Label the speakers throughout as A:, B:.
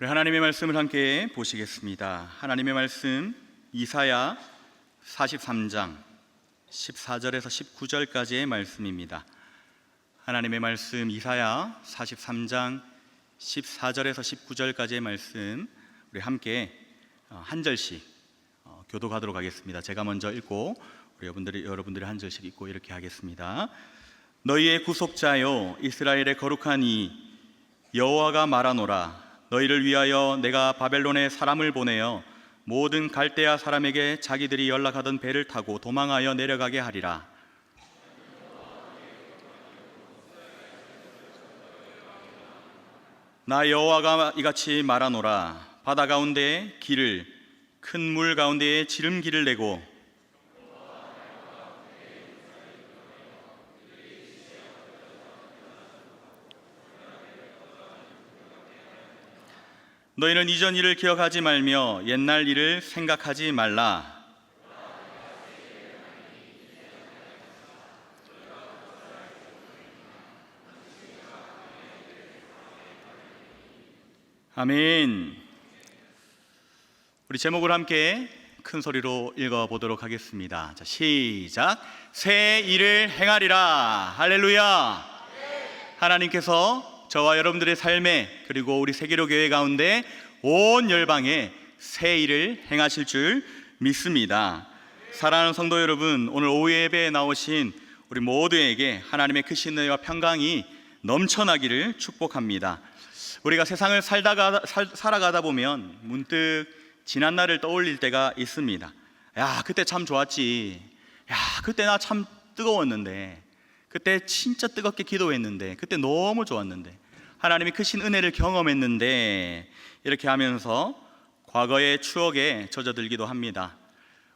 A: 우리 하나님의 말씀을 함께 보시겠습니다. 하나님의 말씀 이사야 43장 14절에서 19절까지의 말씀입니다. 하나님의 말씀 이사야 43장 14절에서 19절까지의 말씀 우리 함께 한 절씩 교독하도록 하겠습니다. 제가 먼저 읽고 우리 여러분들이 한 절씩 읽고 이렇게 하겠습니다. 너희의 구속자여 이스라엘의 거룩한 이 여호와가 말하노라. 너희를 위하여 내가 바벨론에 사람을 보내어 모든 갈대아 사람에게 자기들이 연락하던 배를 타고 도망하여 내려가게 하리라. 나 여호와가 이같이 말하노라. 바다 가운데에 길을, 큰 물 가운데에 지름길을 내고 너희는 이전 일을 기억하지 말며 옛날 일을 생각하지 말라. 아멘. 우리 제목을 함께 큰 소리로 읽어보도록 하겠습니다. 자, 시작. 새 일을 행하리라. 할렐루야. 하나님께서 저와 여러분들의 삶에 그리고 우리 세계로 교회 가운데 온 열방에 새 일을 행하실 줄 믿습니다. 사랑하는 성도 여러분, 오늘 오후 예배에 나오신 우리 모두에게 하나님의 크신 은혜와 평강이 넘쳐나기를 축복합니다. 우리가 세상을 살아가다 보면 문득 지난 날을 떠올릴 때가 있습니다. 야, 그때 참 좋았지. 야, 그때 나 참 뜨거웠는데, 그때 진짜 뜨겁게 기도했는데, 그때 너무 좋았는데, 하나님이 크신 은혜를 경험했는데, 이렇게 하면서 과거의 추억에 젖어들기도 합니다.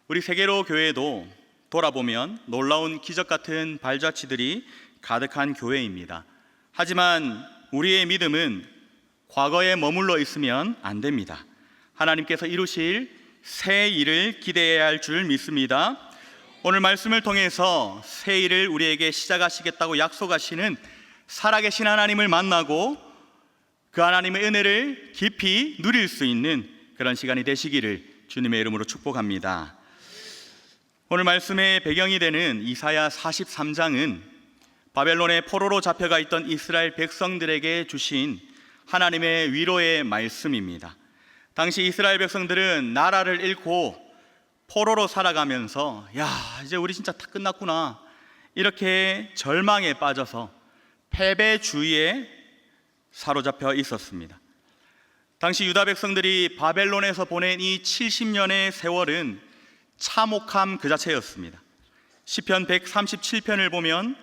A: 우리 세계로 교회도 돌아보면 놀라운 기적 같은 발자취들이 가득한 교회입니다. 하지만 우리의 믿음은 과거에 머물러 있으면 안 됩니다. 하나님께서 이루실 새 일을 기대해야 할 줄 믿습니다. 오늘 말씀을 통해서 새 일을 우리에게 시작하시겠다고 약속하시는 살아계신 하나님을 만나고 그 하나님의 은혜를 깊이 누릴 수 있는 그런 시간이 되시기를 주님의 이름으로 축복합니다. 오늘 말씀의 배경이 되는 이사야 43장은 바벨론의 포로로 잡혀가 있던 이스라엘 백성들에게 주신 하나님의 위로의 말씀입니다. 당시 이스라엘 백성들은 나라를 잃고 포로로 살아가면서 야, 이제 우리 진짜 다 끝났구나, 이렇게 절망에 빠져서 패배주의에 사로잡혀 있었습니다. 당시 유다 백성들이 바벨론에서 보낸 이 70년의 세월은 참혹함 그 자체였습니다. 시편 137편을 보면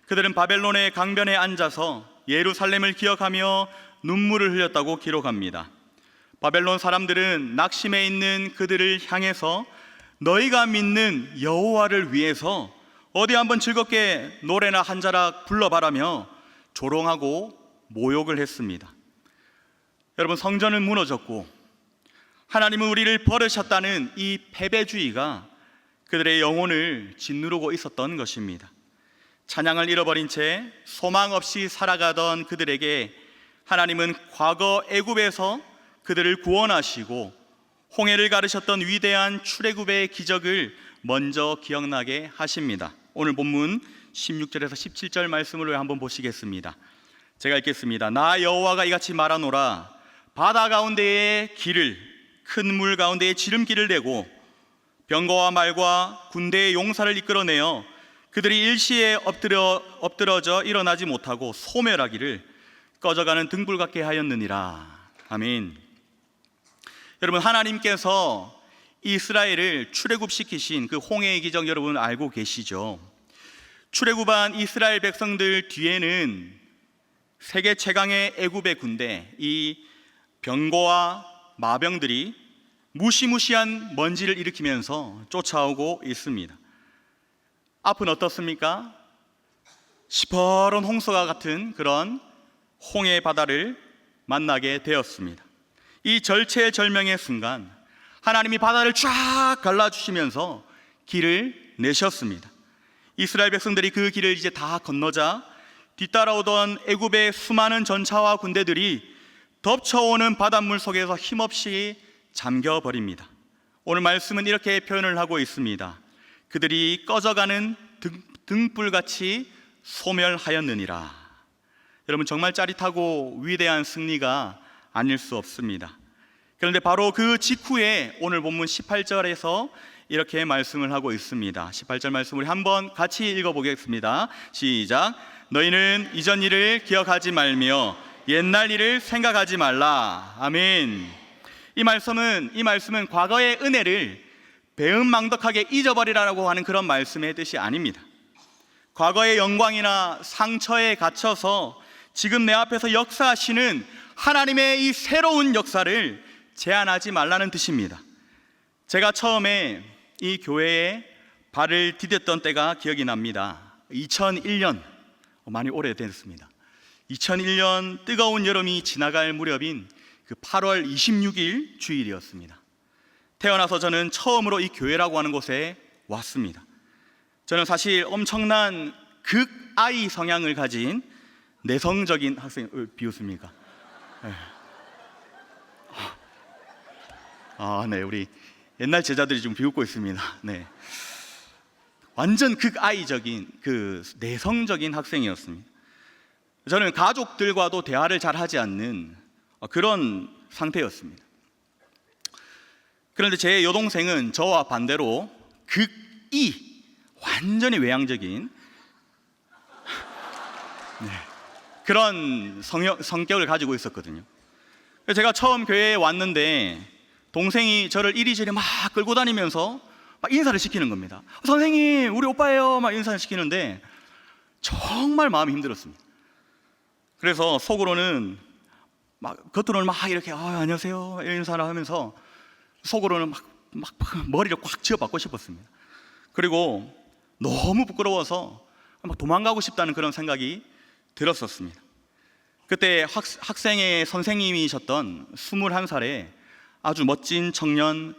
A: 그들은 바벨론의 강변에 앉아서 예루살렘을 기억하며 눈물을 흘렸다고 기록합니다. 바벨론 사람들은 낙심해 있는 그들을 향해서 너희가 믿는 여호와를 위해서 어디 한번 즐겁게 노래나 한 자락 불러봐라며 조롱하고 모욕을 했습니다. 여러분, 성전은 무너졌고 하나님은 우리를 버리셨다는 이 패배주의가 그들의 영혼을 짓누르고 있었던 것입니다. 찬양을 잃어버린 채 소망 없이 살아가던 그들에게 하나님은 과거 애굽에서 그들을 구원하시고 홍해를 가르셨던 위대한 출애굽의 기적을 먼저 기억나게 하십니다. 오늘 본문 16절에서 17절 말씀을 한번 보시겠습니다. 제가 읽겠습니다. 나 여호와가 이같이 말하노라. 바다 가운데에 길을, 큰 물 가운데에 지름길을 내고 병거와 말과 군대의 용사를 이끌어내어 그들이 일시에 엎드러져 일어나지 못하고 소멸하기를 꺼져가는 등불 같게 하였느니라. 아멘. 여러분, 하나님께서 이스라엘을 출애굽시키신 그 홍해의 기적 여러분 알고 계시죠? 출애굽한 이스라엘 백성들 뒤에는 세계 최강의 애굽의 군대, 이 병거와 마병들이 무시무시한 먼지를 일으키면서 쫓아오고 있습니다. 앞은 어떻습니까? 시퍼런 홍수와 같은 그런 홍해 바다를 만나게 되었습니다. 이 절체절명의 순간 하나님이 바다를 쫙 갈라주시면서 길을 내셨습니다. 이스라엘 백성들이 그 길을 이제 다 건너자 뒤따라오던 애굽의 수많은 전차와 군대들이 덮쳐오는 바닷물 속에서 힘없이 잠겨버립니다. 오늘 말씀은 이렇게 표현을 하고 있습니다. 그들이 꺼져가는 등불같이 소멸하였느니라. 여러분, 정말 짜릿하고 위대한 승리가 아닐 수 없습니다. 그런데 바로 그 직후에 오늘 본문 18절에서 이렇게 말씀을 하고 있습니다. 18절 말씀 우리 한번 같이 읽어보겠습니다. 시작. 너희는 이전 일을 기억하지 말며 옛날 일을 생각하지 말라. 아멘. 이 말씀은 과거의 은혜를 배은망덕하게 잊어버리라고 하는 그런 말씀의 뜻이 아닙니다. 과거의 영광이나 상처에 갇혀서 지금 내 앞에서 역사하시는 하나님의 이 새로운 역사를 제한하지 말라는 뜻입니다. 제가 처음에 이 교회에 발을 디뎠던 때가 기억이 납니다. 2001년, 많이 오래됐습니다. 2001년 뜨거운 여름이 지나갈 무렵인 그 8월 26일 주일이었습니다. 태어나서 저는 처음으로 이 교회라고 하는 곳에 왔습니다. 저는 사실 엄청난 극아이 성향을 가진 내성적인 학생, 비웃습니까? 네, 우리 옛날 제자들이 좀 비웃고 있습니다. 네, 완전 극아이적인 그 내성적인 학생이었습니다. 저는 가족들과도 대화를 잘 하지 않는 그런 상태였습니다. 그런데 제 여동생은 저와 반대로 극이, 완전히 외향적인 그런 성격을 가지고 있었거든요. 제가 처음 교회에 왔는데 동생이 저를 이리저리 막 끌고 다니면서 막 인사를 시키는 겁니다. 선생님, 우리 오빠예요, 막 인사를 시키는데 정말 마음이 힘들었습니다. 그래서 속으로는 겉으로는 막 이렇게 안녕하세요 이런 인사를 하면서 속으로는 막 머리를 꽉 쥐어박고 싶었습니다. 그리고 너무 부끄러워서 막 도망가고 싶다는 그런 생각이 들었었습니다. 그때 학생의 선생님이셨던 21살의 아주 멋진 청년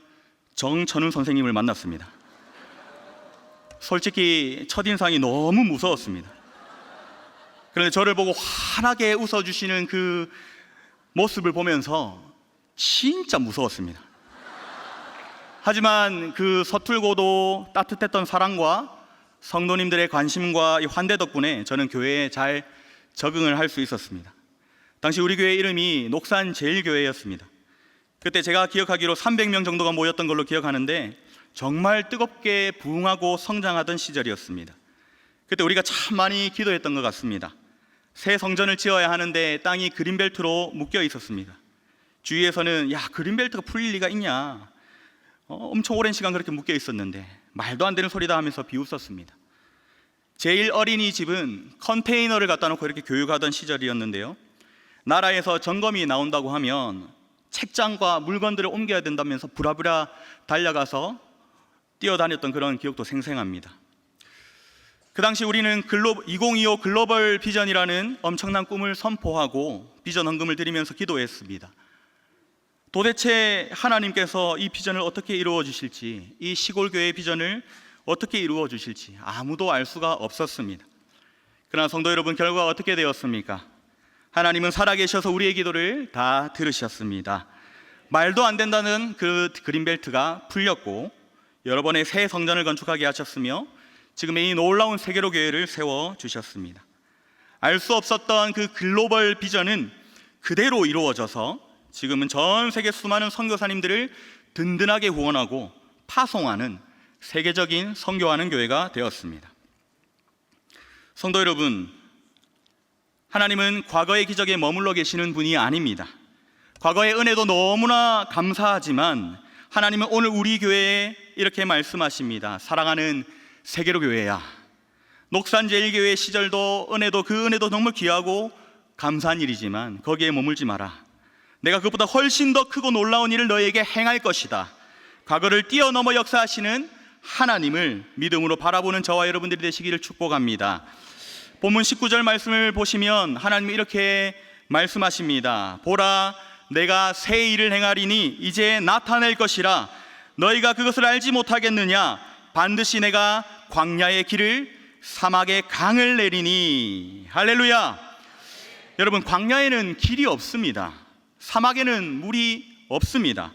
A: 정천훈 선생님을 만났습니다. 솔직히 첫인상이 너무 무서웠습니다. 그런데 저를 보고 환하게 웃어주시는 그 모습을 보면서 진짜 무서웠습니다. 하지만 그 서툴고도 따뜻했던 사랑과 성도님들의 관심과 이 환대 덕분에 저는 교회에 잘 적응을 할 수 있었습니다. 당시 우리 교회 이름이 녹산제일교회였습니다. 그때 제가 기억하기로 300명 정도가 모였던 걸로 기억하는데 정말 뜨겁게 부흥하고 성장하던 시절이었습니다. 그때 우리가 참 많이 기도했던 것 같습니다. 새 성전을 지어야 하는데 땅이 그린벨트로 묶여 있었습니다. 주위에서는 야, 그린벨트가 풀릴 리가 있냐, 엄청 오랜 시간 그렇게 묶여 있었는데 말도 안 되는 소리다 하면서 비웃었습니다. 제일 어린이집은 컨테이너를 갖다 놓고 이렇게 교육하던 시절이었는데요, 나라에서 점검이 나온다고 하면 책장과 물건들을 옮겨야 된다면서 부랴부랴 달려가서 뛰어다녔던 그런 기억도 생생합니다. 그 당시 우리는 2025 글로벌 비전이라는 엄청난 꿈을 선포하고 비전 헌금을 드리면서 기도했습니다. 도대체 하나님께서 이 비전을 어떻게 이루어 주실지, 이 시골교회의 비전을 어떻게 이루어 주실지 아무도 알 수가 없었습니다. 그러나 성도 여러분, 결과가 어떻게 되었습니까? 하나님은 살아계셔서 우리의 기도를 다 들으셨습니다. 말도 안 된다는 그 그린벨트가 풀렸고 여러 번의 새 성전을 건축하게 하셨으며 지금의 이 놀라운 세계로 교회를 세워주셨습니다. 알 수 없었던 그 글로벌 비전은 그대로 이루어져서 지금은 전 세계 수많은 선교사님들을 든든하게 후원하고 파송하는 세계적인 선교하는 교회가 되었습니다. 성도 여러분, 하나님은 과거의 기적에 머물러 계시는 분이 아닙니다. 과거의 은혜도 너무나 감사하지만 하나님은 오늘 우리 교회에 이렇게 말씀하십니다. 사랑하는 세계로 교회야, 녹산제일교회 시절도 은혜도 그 은혜도 정말 귀하고 감사한 일이지만 거기에 머물지 마라. 내가 그것보다 훨씬 더 크고 놀라운 일을 너에게 행할 것이다. 과거를 뛰어넘어 역사하시는 하나님을 믿음으로 바라보는 저와 여러분들이 되시기를 축복합니다. 본문 19절 말씀을 보시면 하나님이 이렇게 말씀하십니다. 보라, 내가 새 일을 행하리니 이제 나타낼 것이라. 너희가 그것을 알지 못하겠느냐? 반드시 내가 광야의 길을 사막의 강을 내리니. 할렐루야. 여러분, 광야에는 길이 없습니다. 사막에는 물이 없습니다.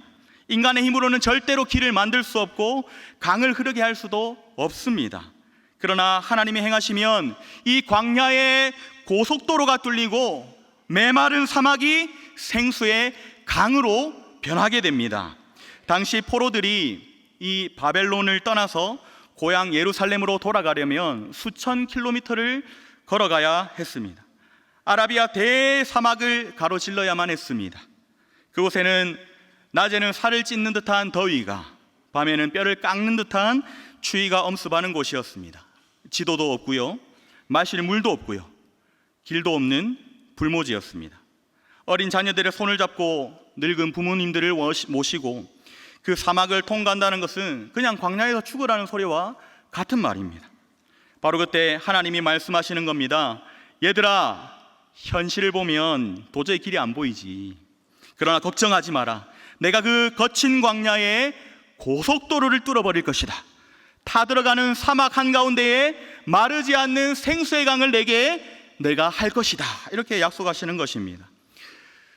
A: 인간의 힘으로는 절대로 길을 만들 수 없고 강을 흐르게 할 수도 없습니다. 그러나 하나님이 행하시면 이 광야에 고속도로가 뚫리고 메마른 사막이 생수의 강으로 변하게 됩니다. 당시 포로들이 이 바벨론을 떠나서 고향 예루살렘으로 돌아가려면 수천 킬로미터를 걸어가야 했습니다. 아라비아 대사막을 가로질러야만 했습니다. 그곳에는 낮에는 살을 찢는 듯한 더위가, 밤에는 뼈를 깎는 듯한 추위가 엄습하는 곳이었습니다. 지도도 없고요, 마실 물도 없고요, 길도 없는 불모지였습니다. 어린 자녀들의 손을 잡고 늙은 부모님들을 모시고 그 사막을 통과한다는 것은 그냥 광야에서 죽으라는 소리와 같은 말입니다. 바로 그때 하나님이 말씀하시는 겁니다. 얘들아, 현실을 보면 도저히 길이 안 보이지. 그러나 걱정하지 마라. 내가 그 거친 광야에 고속도로를 뚫어버릴 것이다. 타들어가는 사막 한가운데에 마르지 않는 생수의 강을 내가 할 것이다. 이렇게 약속하시는 것입니다.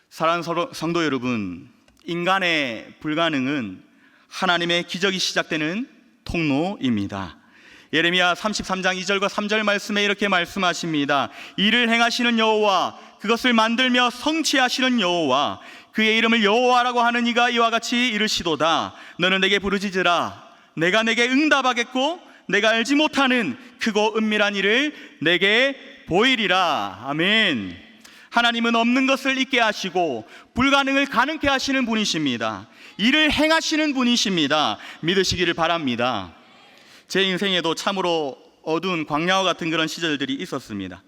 A: 사랑하는 성도 여러분, 인간의 불가능은 하나님의 기적이 시작되는 통로입니다. 예레미야 33장 2절과 3절 말씀에 이렇게 말씀하십니다. 이를 행하시는 여호와, 그것을 만들며 성취하시는 여호와, 그의 이름을 여호와라고 하는 이가 이와 같이 이르시도다. 너는 내게 부르짖으라. 내가 내게 응답하겠고 내가 알지 못하는 크고 은밀한 일을 내게 보이리라. 아멘. 하나님은 없는 것을 있게 하시고 불가능을 가능케 하시는 분이십니다. 이를 행하시는 분이십니다. 믿으시기를 바랍니다. 제 인생에도 참으로 어두운 광야와 같은 그런 시절들이 있었습니다.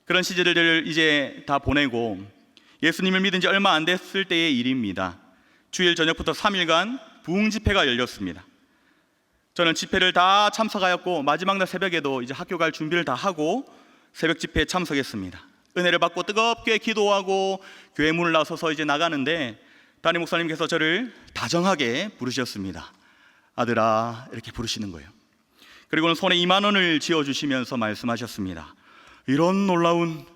A: 그런 시절들을 이제 다 보내고 예수님을 믿은 지 얼마 안 됐을 때의 일입니다. 주일 저녁부터 3일간 부흥 집회가 열렸습니다. 저는 집회를 다 참석하였고 마지막 날 새벽에도 이제 학교 갈 준비를 다 하고 새벽 집회에 참석했습니다. 은혜를 받고 뜨겁게 기도하고 교회 문을 나서서 이제 나가는데 담임 목사님께서 저를 다정하게 부르셨습니다. 아들아, 이렇게 부르시는 거예요. 그리고는 손에 2만 원을 쥐어주시면서 말씀하셨습니다. 이런 놀라운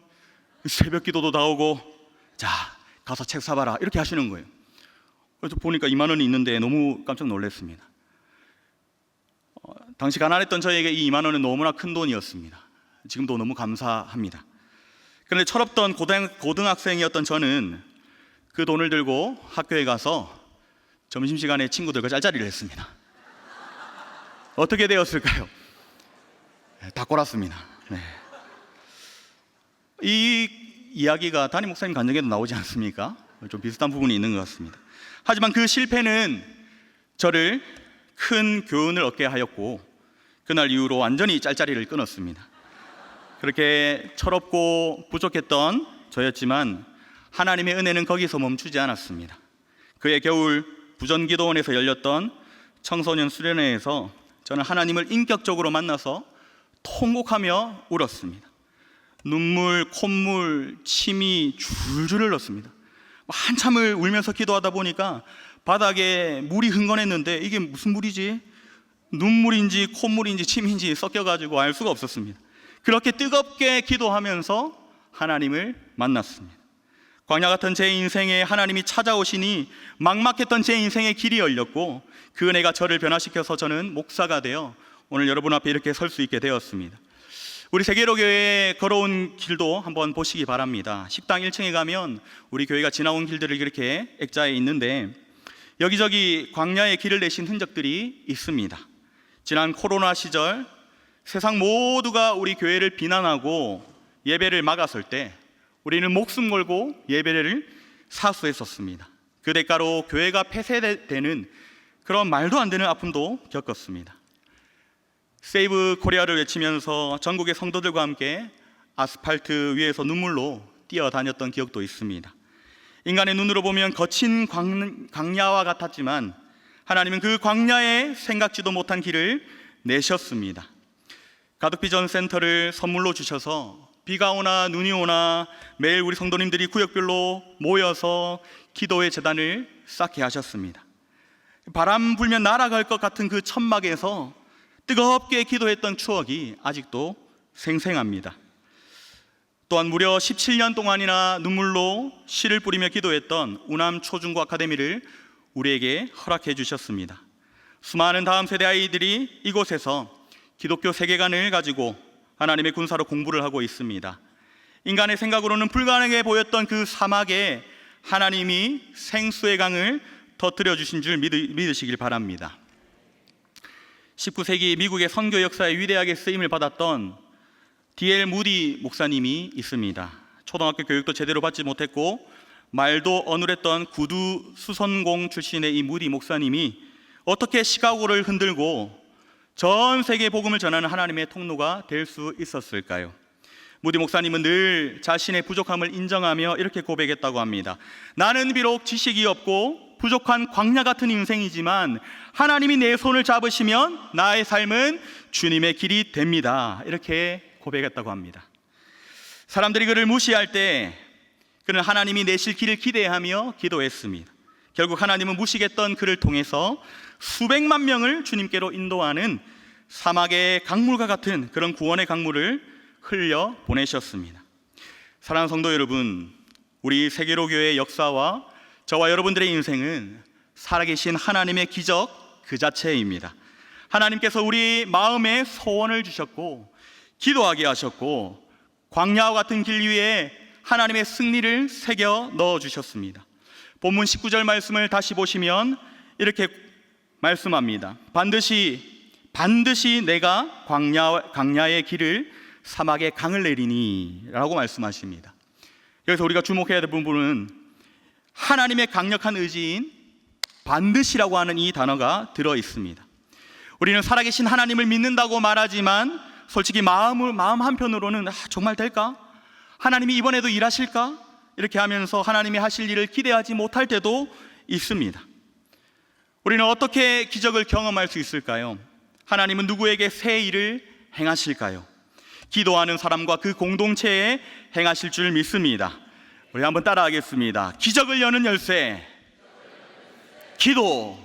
A: 새벽 기도도 나오고, 자, 가서 책 사봐라, 이렇게 하시는 거예요. 그래서 보니까 2만 원이 있는데 너무 깜짝 놀랐습니다. 당시 가난했던 저에게 이 2만 원은 너무나 큰 돈이었습니다. 지금도 너무 감사합니다. 그런데 철없던 고등학생이었던 저는 그 돈을 들고 학교에 가서 점심시간에 친구들과 짤짤이를 했습니다. 어떻게 되었을까요? 다 꼬랐습니다. 네. 이 이야기가 담임 목사님 간증에도 나오지 않습니까? 좀 비슷한 부분이 있는 것 같습니다. 하지만 그 실패는 저를 큰 교훈을 얻게 하였고 그날 이후로 완전히 짤짤이를 끊었습니다. 그렇게 철없고 부족했던 저였지만 하나님의 은혜는 거기서 멈추지 않았습니다. 그해 겨울 부전기도원에서 열렸던 청소년 수련회에서 저는 하나님을 인격적으로 만나서 통곡하며 울었습니다. 눈물, 콧물, 침이 줄줄 흘렀습니다. 한참을 울면서 기도하다 보니까 바닥에 물이 흥건했는데 이게 무슨 물이지? 눈물인지 콧물인지 침인지 섞여가지고 알 수가 없었습니다. 그렇게 뜨겁게 기도하면서 하나님을 만났습니다. 광야 같은 제 인생에 하나님이 찾아오시니 막막했던 제 인생의 길이 열렸고 그 은혜가 저를 변화시켜서 저는 목사가 되어 오늘 여러분 앞에 이렇게 설 수 있게 되었습니다. 우리 세계로교회에 걸어온 길도 한번 보시기 바랍니다. 식당 1층에 가면 우리 교회가 지나온 길들을 이렇게 액자에 있는데 여기저기 광야의 길을 내신 흔적들이 있습니다. 지난 코로나 시절 세상 모두가 우리 교회를 비난하고 예배를 막았을 때 우리는 목숨 걸고 예배를 사수했었습니다. 그 대가로 교회가 폐쇄되는 그런 말도 안 되는 아픔도 겪었습니다. 세이브 코리아를 외치면서 전국의 성도들과 함께 아스팔트 위에서 눈물로 뛰어다녔던 기억도 있습니다. 인간의 눈으로 보면 거친 광야와 같았지만 하나님은 그 광야에 생각지도 못한 길을 내셨습니다. 가덕비전 센터를 선물로 주셔서 비가 오나 눈이 오나 매일 우리 성도님들이 구역별로 모여서 기도의 제단을 쌓게 하셨습니다. 바람 불면 날아갈 것 같은 그 천막에서 뜨겁게 기도했던 추억이 아직도 생생합니다. 또한 무려 17년 동안이나 눈물로 씨를 뿌리며 기도했던 우남 초중고 아카데미를 우리에게 허락해 주셨습니다. 수많은 다음 세대 아이들이 이곳에서 기독교 세계관을 가지고 하나님의 군사로 공부를 하고 있습니다. 인간의 생각으로는 불가능해 보였던 그 사막에 하나님이 생수의 강을 터뜨려 주신 줄 믿으시길 바랍니다. 19세기 미국의 선교 역사에 위대하게 쓰임을 받았던 D.L. 무디 목사님이 있습니다. 초등학교 교육도 제대로 받지 못했고 말도 어눌했던 구두 수선공 출신의 이 무디 목사님이 어떻게 시카고를 흔들고 전 세계 복음을 전하는 하나님의 통로가 될 수 있었을까요? 무디 목사님은 늘 자신의 부족함을 인정하며 이렇게 고백했다고 합니다. 나는 비록 지식이 없고 부족한 광야 같은 인생이지만 하나님이 내 손을 잡으시면 나의 삶은 주님의 길이 됩니다. 이렇게 고백했다고 합니다. 사람들이 그를 무시할 때 그는 하나님이 내실 길을 기대하며 기도했습니다. 결국 하나님은 무시했던 그를 통해서 수백만 명을 주님께로 인도하는 사막의 강물과 같은 그런 구원의 강물을 흘려 보내셨습니다. 사랑하는 성도 여러분, 우리 세계로교회의 역사와 저와 여러분들의 인생은 살아계신 하나님의 기적 그 자체입니다. 하나님께서 우리 마음에 소원을 주셨고 기도하게 하셨고 광야와 같은 길 위에 하나님의 승리를 새겨 넣어주셨습니다. 본문 19절 말씀을 다시 보시면 이렇게 말씀합니다. 반드시 내가 광야의 길을 사막에 강을 내리니 라고 말씀하십니다. 여기서 우리가 주목해야 될 부분은 하나님의 강력한 의지인 반드시라고 하는 이 단어가 들어 있습니다. 우리는 살아계신 하나님을 믿는다고 말하지만 솔직히 마음 한편으로는 정말 될까? 하나님이 이번에도 일하실까? 이렇게 하면서 하나님이 하실 일을 기대하지 못할 때도 있습니다. 우리는 어떻게 기적을 경험할 수 있을까요? 하나님은 누구에게 새 일을 행하실까요? 기도하는 사람과 그 공동체에 행하실 줄 믿습니다. 우리 한번 따라하겠습니다. 기적을 여는 열쇠, 기도.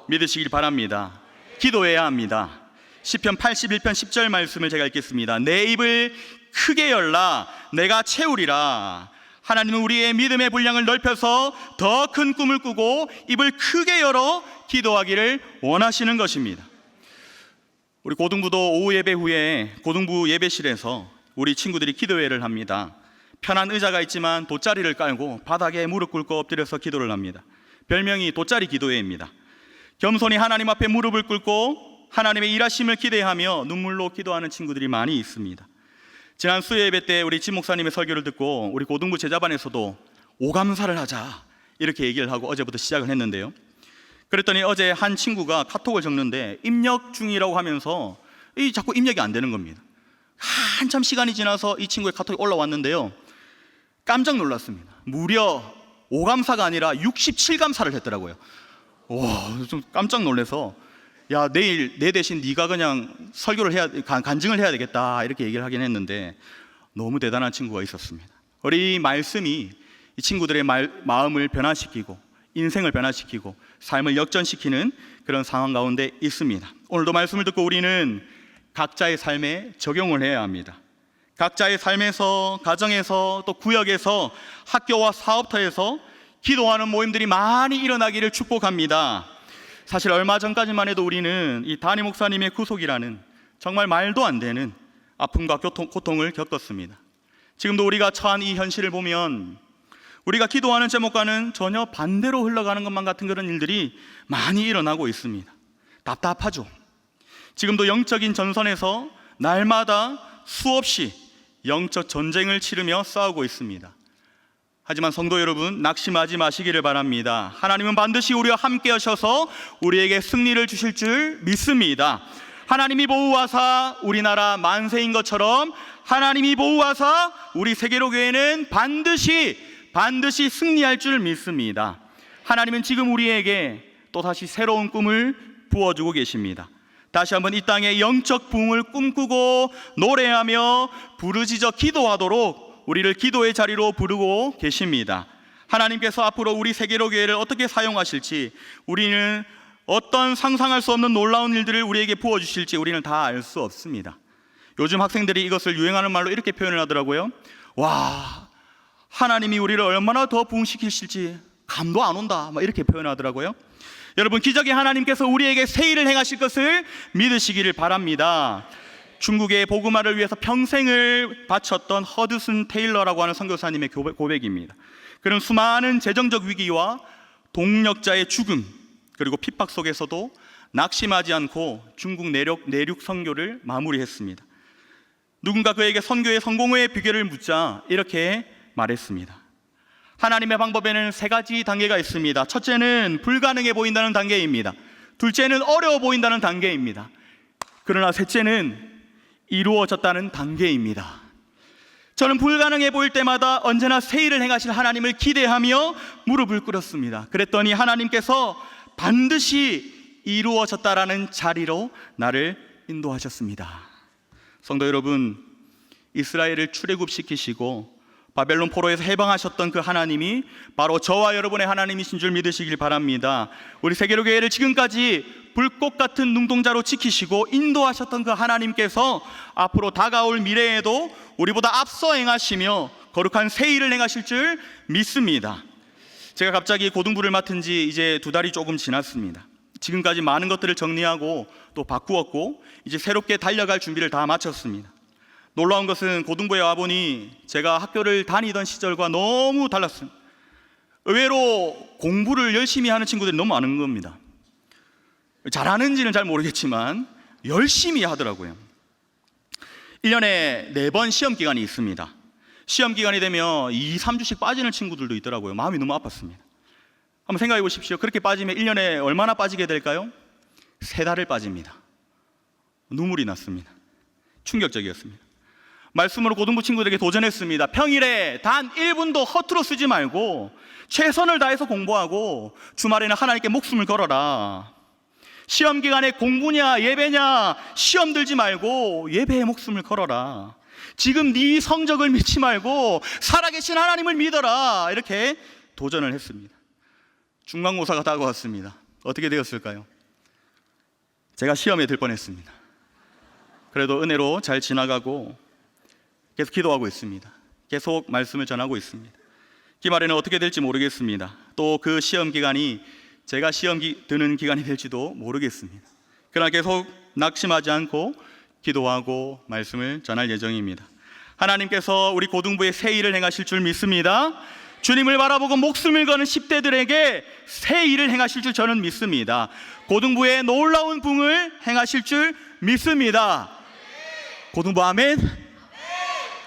A: 믿으시길 바랍니다. 기도해야 합니다. 시편 81편 10절 말씀을 제가 읽겠습니다. 내 입을 크게 열라 내가 채우리라. 하나님은 우리의 믿음의 분량을 넓혀서 더 큰 꿈을 꾸고 입을 크게 열어 기도하기를 원하시는 것입니다. 우리 고등부도 오후 예배 후에 고등부 예배실에서 우리 친구들이 기도회를 합니다. 편한 의자가 있지만 돗자리를 깔고 바닥에 무릎 꿇고 엎드려서 기도를 합니다. 별명이 돗자리 기도회입니다. 겸손히 하나님 앞에 무릎을 꿇고 하나님의 일하심을 기대하며 눈물로 기도하는 친구들이 많이 있습니다. 지난 수요 예배 때 우리 진 목사님의 설교를 듣고 우리 고등부 제자반에서도 오감사를 하자 이렇게 얘기를 하고 어제부터 시작을 했는데요. 그랬더니 어제 한 친구가 카톡을 적는데 입력 중이라고 하면서 자꾸 입력이 안 되는 겁니다. 한참 시간이 지나서 이 친구의 카톡이 올라왔는데요, 깜짝 놀랐습니다. 무려 오감사가 아니라 67감사를 했더라고요. 좀 깜짝 놀라서 야, 내일 내 대신 네가 그냥 설교를 해야, 간증을 해야 되겠다 이렇게 얘기를 하긴 했는데 너무 대단한 친구가 있었습니다. 우리 말씀이 이 친구들의 마음을 변화시키고 인생을 변화시키고 삶을 역전시키는 그런 상황 가운데 있습니다. 오늘도 말씀을 듣고 우리는 각자의 삶에 적용을 해야 합니다. 각자의 삶에서, 가정에서, 또 구역에서, 학교와 사업터에서 기도하는 모임들이 많이 일어나기를 축복합니다. 사실 얼마 전까지만 해도 우리는 이 다니 목사님의 구속이라는 정말 말도 안 되는 아픔과 고통을 겪었습니다. 지금도 우리가 처한 이 현실을 보면 우리가 기도하는 제목과는 전혀 반대로 흘러가는 것만 같은 그런 일들이 많이 일어나고 있습니다. 답답하죠. 지금도 영적인 전선에서 날마다 수없이 영적 전쟁을 치르며 싸우고 있습니다. 하지만 성도 여러분, 낙심하지 마시기를 바랍니다. 하나님은 반드시 우리와 함께 하셔서 우리에게 승리를 주실 줄 믿습니다. 하나님이 보호하사 우리나라 만세인 것처럼 하나님이 보호하사 우리 세계로교회는 반드시 승리할 줄 믿습니다. 하나님은 지금 우리에게 또다시 새로운 꿈을 부어주고 계십니다. 다시 한번 이 땅에 영적 부흥을 꿈꾸고 노래하며 부르짖어 기도하도록 우리를 기도의 자리로 부르고 계십니다. 하나님께서 앞으로 우리 세계로교회를 어떻게 사용하실지, 우리는 어떤 상상할 수 없는 놀라운 일들을 우리에게 부어주실지 우리는 다 알 수 없습니다. 요즘 학생들이 이것을 유행하는 말로 이렇게 표현을 하더라고요. 와, 하나님이 우리를 얼마나 더 부흥시키실지 감도 안 온다, 이렇게 표현하더라고요. 여러분, 기적의 하나님께서 우리에게 새 일을 행하실 것을 믿으시기를 바랍니다. 중국의 복음화를 위해서 평생을 바쳤던 허드슨 테일러라고 하는 선교사님의 고백입니다. 그런 수많은 재정적 위기와 동력자의 죽음, 그리고 핍박 속에서도 낙심하지 않고 중국 내륙 선교를 마무리했습니다. 누군가 그에게 선교의 성공의 비결을 묻자 이렇게 말했습니다. 하나님의 방법에는 3가지 단계가 있습니다. 첫째는 불가능해 보인다는 단계입니다. 둘째는 어려워 보인다는 단계입니다. 그러나 셋째는 이루어졌다는 단계입니다. 저는 불가능해 보일 때마다 언제나 새 일을 행하실 하나님을 기대하며 무릎을 꿇었습니다. 그랬더니 하나님께서 반드시 이루어졌다라는 자리로 나를 인도하셨습니다. 성도 여러분, 이스라엘을 출애굽시키시고 바벨론 포로에서 해방하셨던 그 하나님이 바로 저와 여러분의 하나님이신 줄 믿으시길 바랍니다. 우리 세계로교회를 지금까지 불꽃 같은 눈동자로 지키시고 인도하셨던 그 하나님께서 앞으로 다가올 미래에도 우리보다 앞서 행하시며 거룩한 새 일을 행하실 줄 믿습니다. 제가 갑자기 고등부를 맡은 지 이제 2달이 조금 지났습니다. 지금까지 많은 것들을 정리하고 또 바꾸었고 이제 새롭게 달려갈 준비를 다 마쳤습니다. 놀라운 것은 고등부에 와보니 제가 학교를 다니던 시절과 너무 달랐습니다. 의외로 공부를 열심히 하는 친구들이 너무 많은 겁니다. 잘하는지는 잘 모르겠지만 열심히 하더라고요. 1년에 4번 시험 기간이 있습니다. 시험 기간이 되면 2, 3주씩 빠지는 친구들도 있더라고요. 마음이 너무 아팠습니다. 한번 생각해 보십시오. 그렇게 빠지면 1년에 얼마나 빠지게 될까요? 3달을 빠집니다. 눈물이 났습니다. 충격적이었습니다. 말씀으로 고등부 친구들에게 도전했습니다. 평일에 단 1분도 허투루 쓰지 말고 최선을 다해서 공부하고 주말에는 하나님께 목숨을 걸어라. 시험 기간에 공부냐 예배냐 시험 들지 말고 예배에 목숨을 걸어라. 지금 네 성적을 믿지 말고 살아계신 하나님을 믿어라. 이렇게 도전을 했습니다. 중간고사가 다가왔습니다. 어떻게 되었을까요? 제가 시험에 들 뻔했습니다. 그래도 은혜로 잘 지나가고 계속 기도하고 있습니다. 계속 말씀을 전하고 있습니다. 기말에는 어떻게 될지 모르겠습니다. 또 그 시험 기간이 제가 시험 드는 기간이 될지도 모르겠습니다. 그러나 계속 낙심하지 않고 기도하고 말씀을 전할 예정입니다. 하나님께서 우리 고등부에 새 일을 행하실 줄 믿습니다. 주님을 바라보고 목숨을 거는 10대들에게 새 일을 행하실 줄 저는 믿습니다. 고등부에 놀라운 붕을 행하실 줄 믿습니다. 고등부 아멘?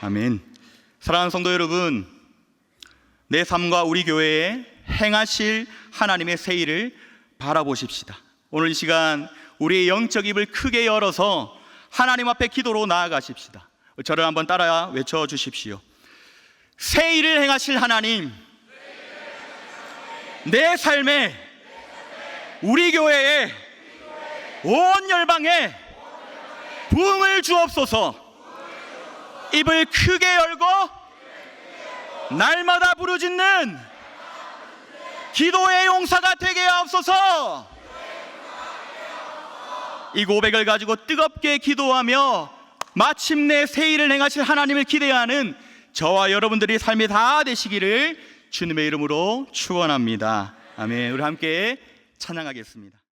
A: 아멘. 사랑하는 성도 여러분, 내 삶과 우리 교회에 행하실 하나님의 새 일을 바라보십시다. 오늘 이 시간 우리의 영적 입을 크게 열어서 하나님 앞에 기도로 나아가십시다. 저를 한번 따라 외쳐주십시오. 새 일을 행하실 하나님, 내 삶에 우리 교회에 온 열방에 부흥을 주옵소서. 입을 크게 열고 날마다 부르짖는 기도의 용사가 되게 하옵소서. 이 고백을 가지고 뜨겁게 기도하며 마침내 새 일을 행하실 하나님을 기대하는 저와 여러분들이 삶이 다 되시기를 주님의 이름으로 축원합니다. 아멘. 우리 함께 찬양하겠습니다.